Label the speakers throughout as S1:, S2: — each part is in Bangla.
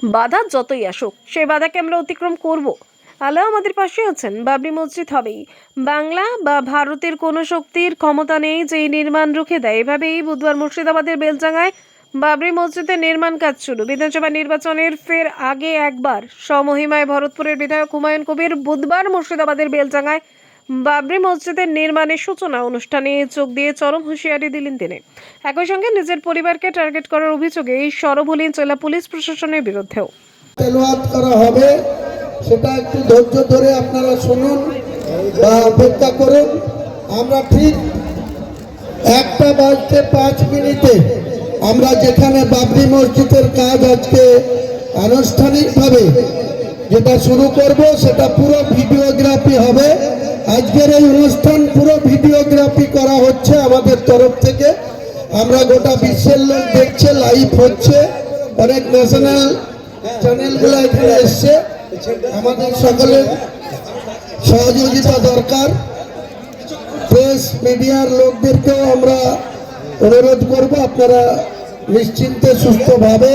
S1: বাধা যতই আসুক সেই বাধাকে আমরা অতিক্রম করব। আল্লাহ আমাদের পাশে আছেন। বাবরি মসজিদ হবেই। বাংলা বা ভারতের কোনো শক্তির ক্ষমতা নেই যে এই নির্মাণ রুখে দেয়। এভাবেই বুধবার মুর্শিদাবাদের বেলডাঙ্গায় বাবরি মসজিদের নির্মাণ কাজ শুরু। বিধানসভা নির্বাচনের ফের আগে একবার স্বমহিমায় ভরতপুরের বিধায়ক হুমায়ুন কবির বুধবার মুর্শিদাবাদের বেলডাঙ্গায় বাবরি মসজিদের নির্মাণের সূচনা অনুষ্ঠানে যোগ দিয়ে চরম হুঁশিয়ারি দিলেন তিনি। একই সঙ্গে নিজের পরিবারকে টার্গেট করার অভিযোগে সরব হলেন জেলা পুলিশ প্রশাসনের বিরুদ্ধেও।
S2: তেলাওয়াত করা হবে, সেটা একটু ধৈর্য ধরে আপনারা শুনুন বা অপেক্ষা করুন। আমরা ঠিক 1:05 আমরা যেখানে বাবরি মসজিদের কাজ আজকে আনুষ্ঠানিকভাবে যেটা শুরু করব, সেটা পুরো ভিডিওগ্রাফি হবে। আজকের এই অনুষ্ঠান পুরো ভিডিওগ্রাফি করা হচ্ছে আমাদের তরফ থেকে। আমরা গোটা বিশ্বের লোক দেখছে, লাইভ হচ্ছে, অনেক ন্যাশনাল চ্যানেলগুলো এখানে এসছে। আমাদের সকলের সহযোগিতা দরকার। প্রেস মিডিয়ার লোকদেরকেও আমরা অনুরোধ করব, আপনারা নিশ্চিন্তে সুস্থভাবে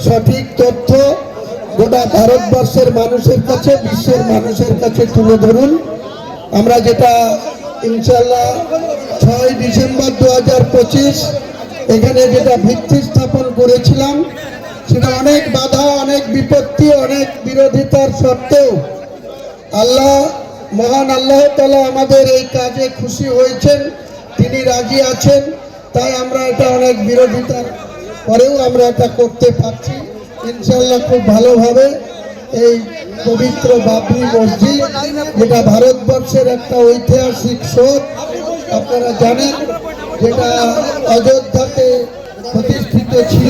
S2: সঠিক তথ্য গোটা ভারতবর্ষের মানুষের কাছে, বিশ্বের মানুষের কাছে তুলে ধরুন। আমরা যেটা ইনশাল্লাহ 6 ডিসেম্বর 2025 এখানে যেটা ভিত্তি স্থাপন করেছিলাম, সেটা অনেক বাধা, অনেক বিপত্তি, অনেক বিরোধিতার সত্ত্বেও মহান আল্লাহ তাআলা আমাদের এই কাজে খুশি হয়েছেন, তিনি রাজি আছেন। তাই আমরা এটা অনেক বিরোধিতার পরেও আমরা এটা করতে পারছি ইনশাল্লাহ খুব ভালোভাবে। এই পবিত্র বাবরি মসজিদ, যেটা ভারতবর্ষের একটা ঐতিহাসিক শোধ, আপনারা জানেন, যেটা অযোধ্যাতে প্রতিষ্ঠিত ছিল।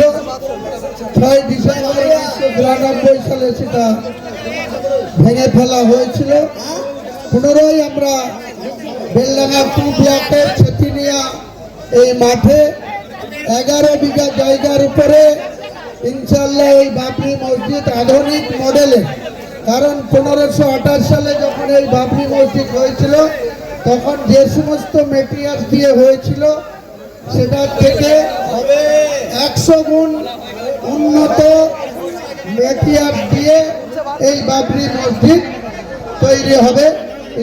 S2: 6 ডিসেম্বর 1992 সালে সেটা ভেঙে ফেলা হয়েছিল। পুনরায় আমরা বেলডাঙ্গা 2 ব্লকের ছেতিনিয়া এই মাঠে 11 বিঘা জায়গার উপরে ইনশাল্লাহ এই বাবরি মসজিদ আধুনিক মডেলে, কারণ 1528 সালে যখন এই বাবরি মসজিদ হয়েছিল তখন যে সমস্ত মেটেরিয়াল দিয়ে হয়েছিল সেটা থেকে 100 গুণ উন্নত মেটেরিয়াল দিয়ে এই বাবরি মসজিদ তৈরি হবে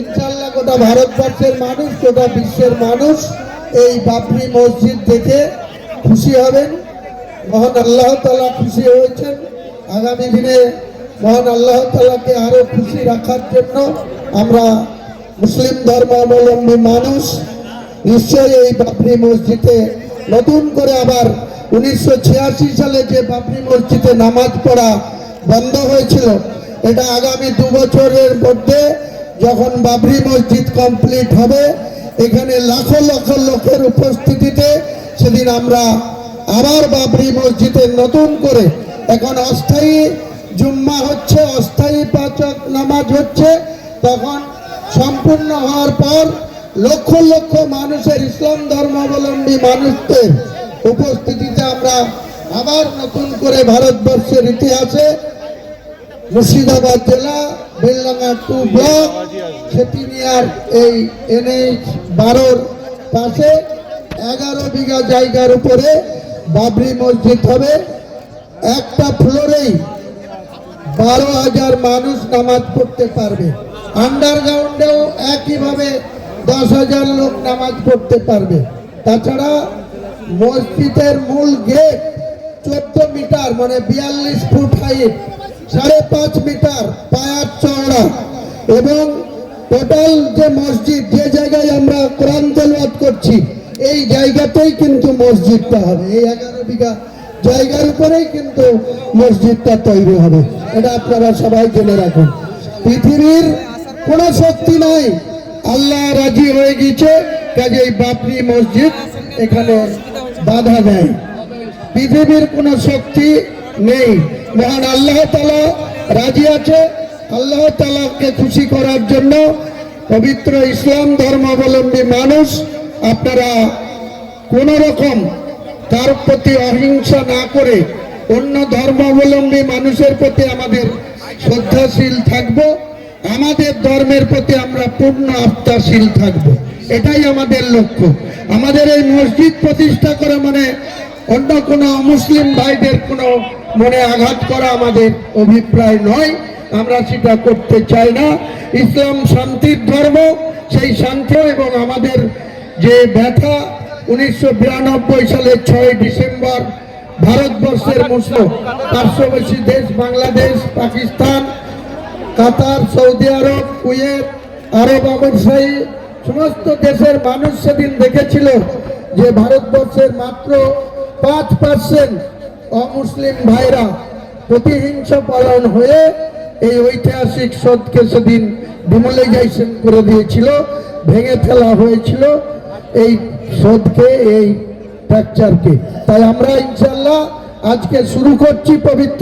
S2: ইনশাল্লাহ। গোটা ভারতবর্ষের মানুষ, গোটা বিশ্বের মানুষ এই বাবরি মসজিদ দেখে খুশি হবেন। মহান আল্লাহ তাআলা খুশি হয়েছেন। আগামী দিনে মহান আল্লাহ তাআলাকে আরো খুশি রাখার জন্য আমরা মুসলিম ধর্মাবলম্বী মানুষ নিশ্চয়ই এই বাবরি মসজিদে নতুন করে আবার 1986 সালে যে বাবরি মসজিদে নামাজ পড়া বন্ধ হয়েছিল, এটা আগামী 2 বছরের মধ্যে যখন বাবরি মসজিদ কমপ্লিট হবে, এখানে লাখো লক্ষ লোকের উপস্থিতিতে সেদিন আমরা আবার বাবরি মসজিদে নতুন করে, এখন অস্থায়ী জুম্মা হচ্ছে, অস্থায়ী 5 ওয়াক্ত নামাজ হচ্ছে, তখন সম্পূর্ণ হওয়ার পর লক্ষ লক্ষ মানুষের, ইসলাম ধর্মাবলম্বী মানুষদের উপস্থিতিতে আমরা আবার নতুন করে ভারতবর্ষের ইতিহাসে মুর্শিদাবাদ জেলা বেলডাঙ্গা 2 ব্লক ছেতিনিয়ার এই NH 12 পাশে 11 বিঘা জায়গার উপরে বাবরি মসজিদ হবে। একটা ফ্লোরেই 12,000 মানুষ নামাজ পড়তে পারবে। আন্ডারগ্রাউন্ডেও একইভাবে 10,000 লোক নামাজ পড়তে পারবে। তাছাড়া মসজিদের মূল গেট 14 মিটার, মানে 42 ফুট হাইট, 5.5 মিটার পায়ার চওড়া, এবং টোটাল যে মসজিদ, যে জায়গায় আমরা কোরআন তেলাওয়াত করছি, এই জায়গাতেই কিন্তু মসজিদটা হবে। এই 11 বিঘা জায়গার উপরেই কিন্তু মসজিদটা তৈরি হবে। এটা আপনারা সবাই জেনে রাখুন। পৃথিবীর কোনো শক্তি নাই, আল্লাহ রাজি হয়ে গেছে, কাজেই বাবরি মসজিদ এখানে বাধা দেয়। পৃথিবীর কোনো শক্তি নেই, মহান আল্লাহ তাআলা রাজি আছে। আল্লাহ তাআলাকে খুশি করার জন্য পবিত্র ইসলাম ধর্মাবলম্বী মানুষ, আপনারা কোন রকম তার প্রতি অহিংসা না করে অন্য ধর্মাবলম্বী মানুষের প্রতি আমাদের শ্রদ্ধাশীল থাকব, আমাদের ধর্মের প্রতি আমরা পূর্ণ আস্থাশীল থাকব, এটাই আমাদের লক্ষ্য। আমাদের এই মসজিদ প্রতিষ্ঠা করা মানে অন্য কোনো মুসলিম ভাইদের কোনো মনে আঘাত করা আমাদের অভিপ্রায় নয়, আমরা সেটা করতে চাই না। ইসলাম শান্তির ধর্ম, সেই শান্তি এবং আমাদের যে ব্যথা 1992 সালের 6 ডিসেম্বর ভারতবর্ষের মুসলিম পার্শ্ববর্তী দেশ বাংলাদেশ, পাকিস্তান, কাতার, সৌদি আরব, কুয়েত, আরব আমিরাত সমস্ত দেশের মানুষ সেদিন দেখেছিল যে ভারতবর্ষের মাত্র 5% অমুসলিম ভাইরা প্রতিহিংস পালন হয়ে এই ঐতিহাসিক শোধকে সেদিন ডিমোলাইজেশন করে দিয়েছিল, ভেঙে ফেলা হয়েছিল এই শোধকে, এই ফ্র্যাকচারকে। তাই আমরা ইনশাল্লাহ আজকে শুরু করছি পবিত্র